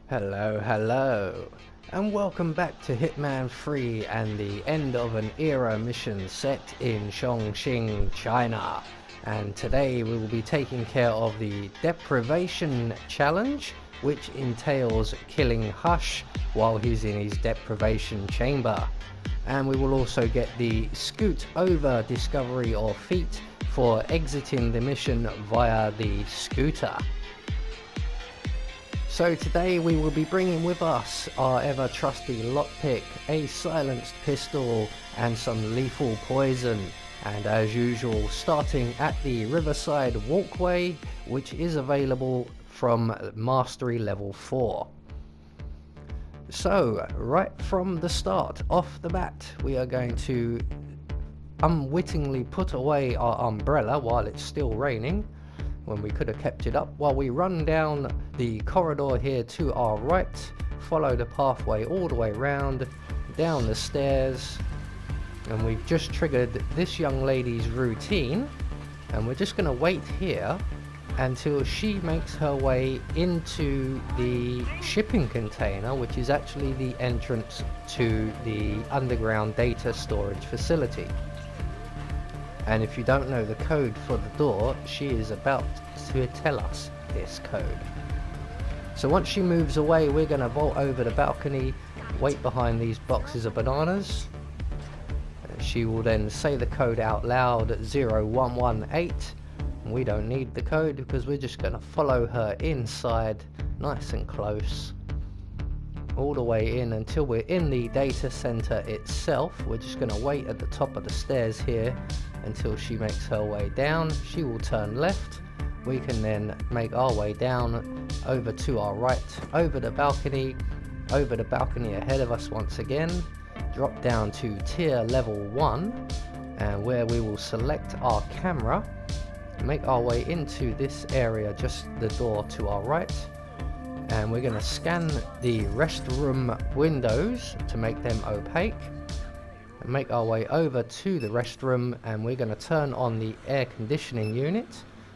Hello, and welcome back to Hitman 3 and the end of an era mission set in Chongqing, China. And today we will be taking care of the Deprivation challenge, which entails killing Hush while he's in his deprivation chamber. And we will also get the scoot over discovery or feat for exiting the mission via the scooter. So today we will be bringing with us our ever trusty lockpick, a silenced pistol and some lethal poison, and as usual starting at the Riverside walkway, which is available from Mastery level 4. So right from the start, off the bat, we are going to unwittingly put away our umbrella while it's still raining, when we could have kept it up, while we run down the corridor here to our right, follow the pathway all the way round, down the stairs, and we've just triggered this young lady's routine, and we're just going to wait here until she makes her way into the shipping container, which is actually the entrance to the underground data storage facility. And if you don't know the code for the door, she is about to tell us this code. So once she moves away, we're going to vault over the balcony, wait behind these boxes of bananas. She will then say the code out loud, 0118. And we don't need the code because we're just going to follow her inside, nice and close, all the way in until we're in the data center itself. We're just going to wait at the top of the stairs here until she makes her way down. She will turn left. We can then make our way down over to our right, over the balcony ahead of us once again, drop down to tier level 1, and where we will select our camera, make our way into this area, just the door to our right, and we're going to scan the restroom windows to make them opaque, and make our way over to the restroom, and we're going to turn on the air conditioning unit,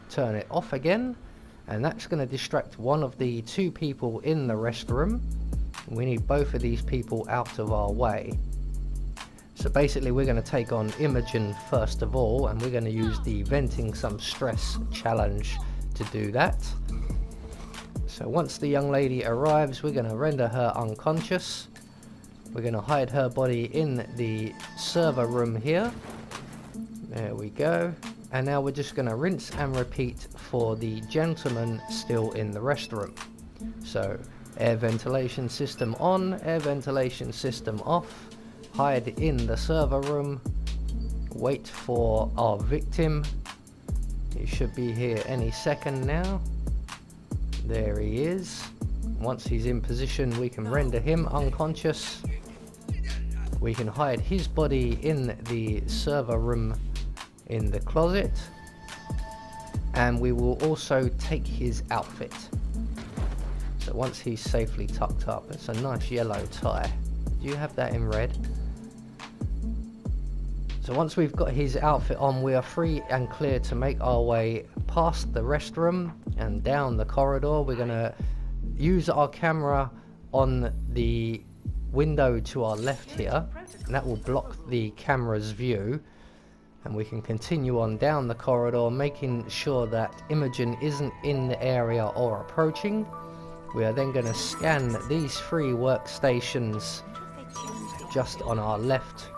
turn it off again, and that's going to distract one of the two people in the restroom. We need both of these people out of our way. So basically we're going to take on Imogen first of all, and we're going to use the venting some stress challenge to do that. So once the young lady arrives, we're going to render her unconscious. We're going to hide her body in the server room here. There we go. And now we're just going to rinse and repeat for the gentleman still in the restroom. So air ventilation system on, air ventilation system off, hide in the server room, wait for our victim. He should be here any second now. There he is. Once he's in position, we can render him unconscious. We can hide his body in the server room in the closet, and we will also take his outfit. So once he's safely tucked up, it's a nice yellow tie. Do you have that in red? So once we've got his outfit on, we are free and clear to make our way past the restroom and down the corridor. We're going to use our camera on the window to our left here, and that will block the camera's view, and we can continue on down the corridor, making sure that Imogen isn't in the area or approaching. We are then going to scan these 3 workstations just on our left,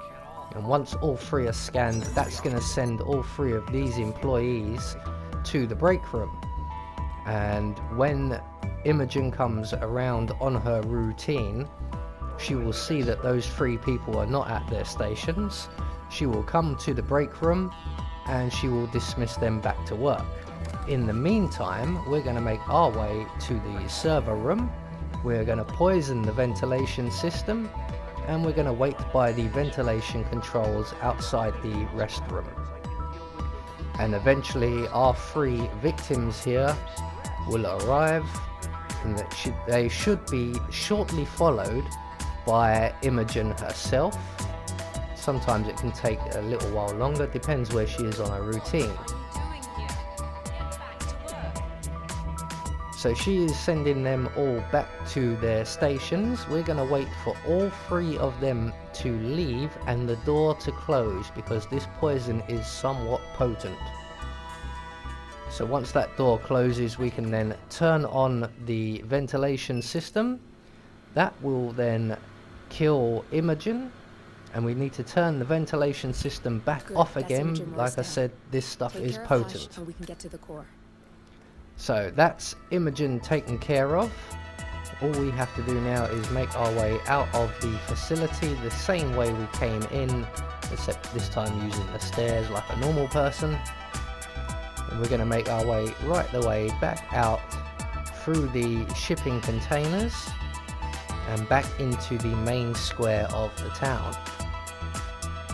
and once all 3 are scanned, that's going to send all 3 of these employees to the break room. And when Imogen comes around on her routine, she will see that those 3 people are not at their stations. She will come to the break room and she will dismiss them back to work. In the meantime, we're going to make our way to the server room. We're going to poison the ventilation system, and we're going to wait by the ventilation controls outside the restroom. And eventually our 3 victims here will arrive, and they should be shortly followed by Imogen herself. Sometimes it can take a little while longer, depends where she is on her routine. So she is sending them all back to their stations. We're going to wait for all 3 of them to leave and the door to close, because this poison is somewhat potent. So once that door closes, we can then turn on the ventilation system. That will then kill Imogen, and we need to turn the ventilation system back off again. Like I said, this stuff is potent. We can get to the core. So that's Imogen taken care of. All we have to do now is make our way out of the facility the same way we came in, except this time using the stairs like a normal person. And we're going to make our way right the way back out through the shipping containers and back into the main square of the town.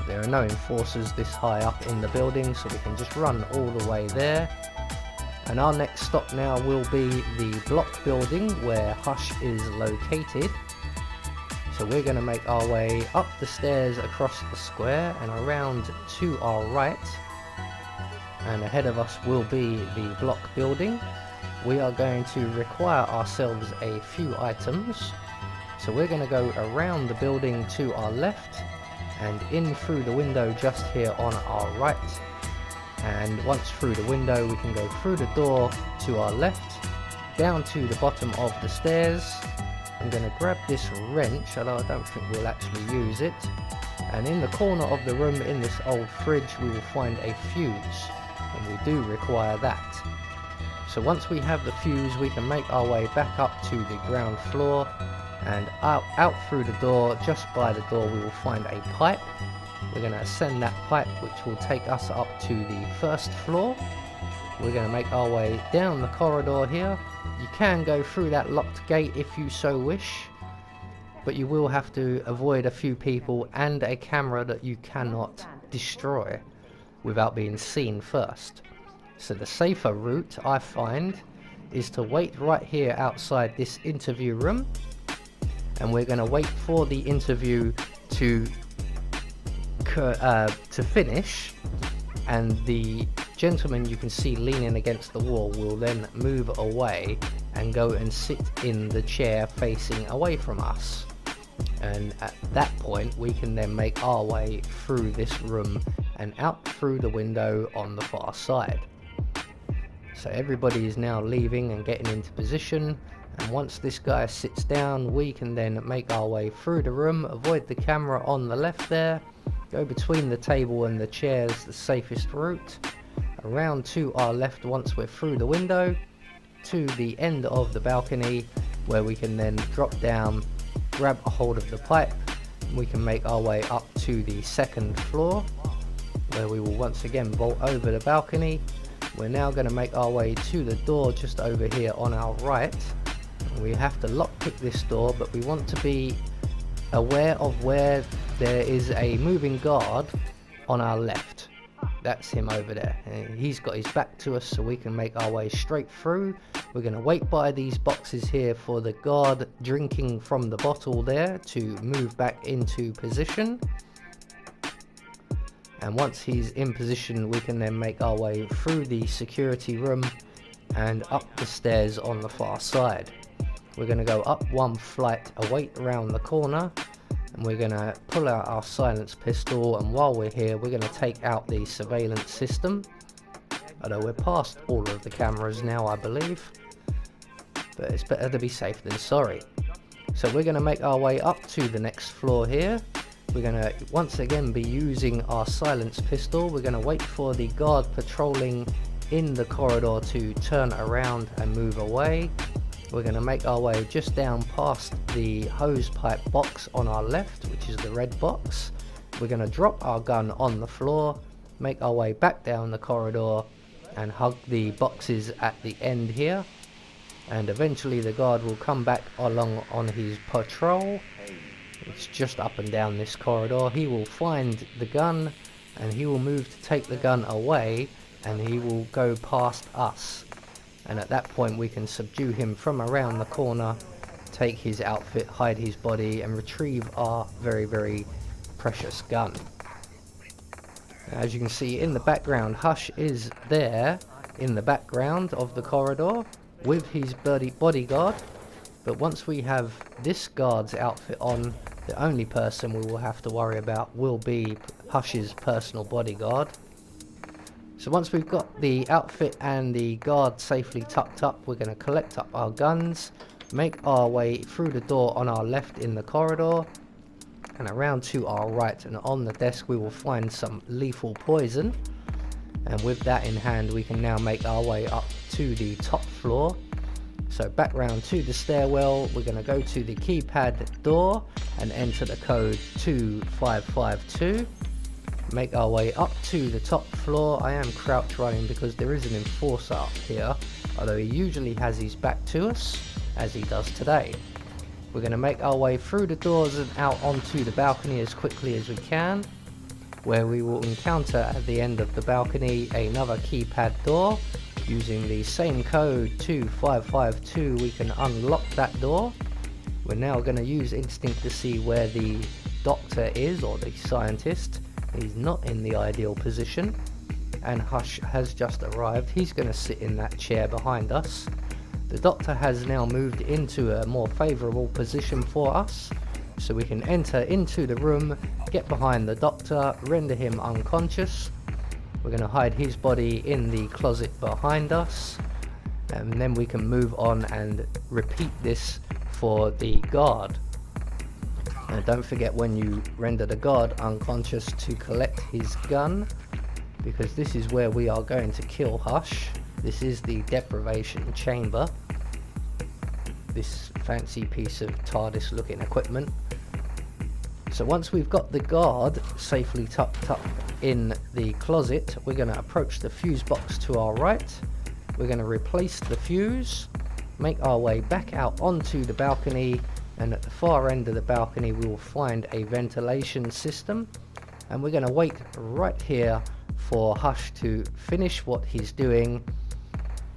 There are no enforcers this high up in the building, so we can just run all the way there. And our next stop now will be the block building where Hush is located. So we're going to make our way up the stairs across the square and around to our right. And ahead of us will be the block building. We are going to require ourselves a few items. So we're going to go around the building to our left and in through the window just here on our right. And once through the window, we can go through the door to our left, down to the bottom of the stairs. I'm going to grab this wrench, although I don't think we'll actually use it. And in the corner of the room, in this old fridge, we will find a fuse, and we do require that. So once we have the fuse, we can make our way back up to the ground floor, and out through the door. Just by the door, we will find a pipe. We're going to ascend that pipe, which will take us up to the first floor. We're going to make our way down the corridor here. You can go through that locked gate if you so wish, but you will have to avoid a few people and a camera that you cannot destroy without being seen first. So the safer route, I find, is to wait right here outside this interview room, and we're going to wait for the interview to finish, and the gentleman you can see leaning against the wall will then move away and go and sit in the chair facing away from us, and at that point we can then make our way through this room and out through the window on the far side. So everybody is now leaving and getting into position, and once this guy sits down, we can then make our way through the room, avoid the camera on the left there, go between the table and the chairs, the safest route, around to our left once we're through the window, to the end of the balcony, where we can then drop down, grab a hold of the pipe, and we can make our way up to the second floor, where we will once again vault over the balcony. We're now going to make our way to the door just over here on our right. We have to lockpick this door, but we want to be aware of where there is a moving guard on our left. That's him over there. And he's got his back to us, so we can make our way straight through. We're going to wait by these boxes here for the guard drinking from the bottle there to move back into position. And once he's in position, we can then make our way through the security room and up the stairs on the far side. We're going to go up one flight, await around the corner, and we're going to pull out our silence pistol, and while we're here we're going to take out the surveillance system, although we're past all of the cameras now, I believe, but it's better to be safe than sorry. So we're going to make our way up to the next floor here. We're going to once again be using our silence pistol. We're going to wait for the guard patrolling in the corridor to turn around and move away. We're going to make our way just down past the hose pipe box on our left, which is the red box. We're going to drop our gun on the floor, make our way back down the corridor and hug the boxes at the end here, and eventually the guard will come back along on his patrol. It's just up and down this corridor. He will find the gun and he will move to take the gun away, and he will go past us, and at that point we can subdue him from around the corner, take his outfit, hide his body, and retrieve our very, very precious gun. As you can see in the background, Hush is there in the background of the corridor, with his bodyguard. But once we have this guard's outfit on, the only person we will have to worry about will be Hush's personal bodyguard. So once we've got the outfit and the guard safely tucked up, we're going to collect up our guns, make our way through the door on our left in the corridor, and around to our right, and on the desk we will find some lethal poison. And with that in hand, we can now make our way up to the top floor. So back round to the stairwell, we're going to go to the keypad door and enter the code 2552. Make our way up to the top floor. I am crouch running because there is an enforcer up here, although he usually has his back to us, as he does today. We're going to make our way through the doors and out onto the balcony as quickly as we can, where we will encounter at the end of the balcony another keypad door. Using the same code 2552, we can unlock that door. We're now going to use instinct to see where the doctor is, or the scientist. He's not in the ideal position, and Hush has just arrived. He's going to sit in that chair behind us. The doctor has now moved into a more favourable position for us, so we can enter into the room, get behind the doctor, render him unconscious. We're going to hide his body in the closet behind us, and then we can move on and repeat this for the guard. And don't forget, when you render the guard unconscious, to collect his gun, because this is where we are going to kill Hush. This is the deprivation chamber, this fancy piece of TARDIS looking equipment. So once we've got the guard safely tucked up in the closet, we're going to approach the fuse box to our right. We're going to replace the fuse, make our way back out onto the balcony, and at the far end of the balcony we will find a ventilation system, and we're going to wait right here for Hush to finish what he's doing,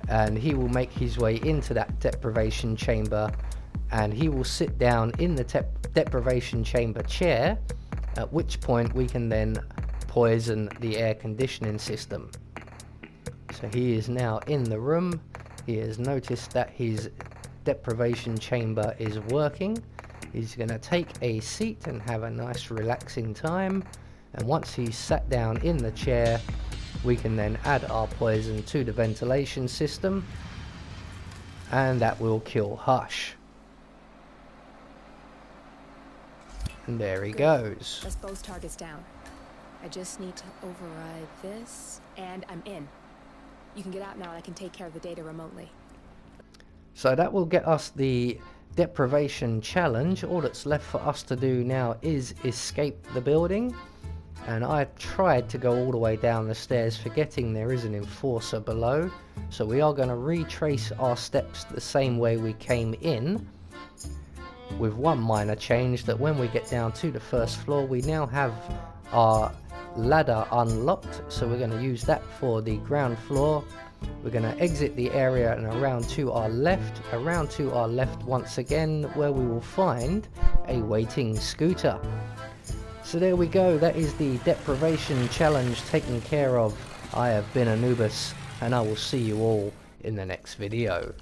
and he will make his way into that deprivation chamber, and he will sit down in the deprivation chamber chair, at which point we can then poison the air conditioning system. So he is now in the room. He has noticed that his deprivation chamber is working. He's going to take a seat and have a nice relaxing time, and once he's sat down in the chair, we can then add our poison to the ventilation system, and that will kill Hush. And there he goes. Let's both targets down. I just need to override this, and I'm in. You can get out now and I can take care of the data remotely. So that will get us the deprivation challenge. All that's left for us to do now is escape the building. And I tried to go all the way down the stairs, forgetting there is an enforcer below. So we are going to retrace our steps the same way we came in, with one minor change, that when we get down to the first floor, we now have our ladder unlocked, so we're going to use that for the ground floor. We're going to exit the area and around to our left once again, where we will find a waiting scooter. So there we go, that is the deprivation challenge taken care of. I have been Anubis, and I will see you all in the next video.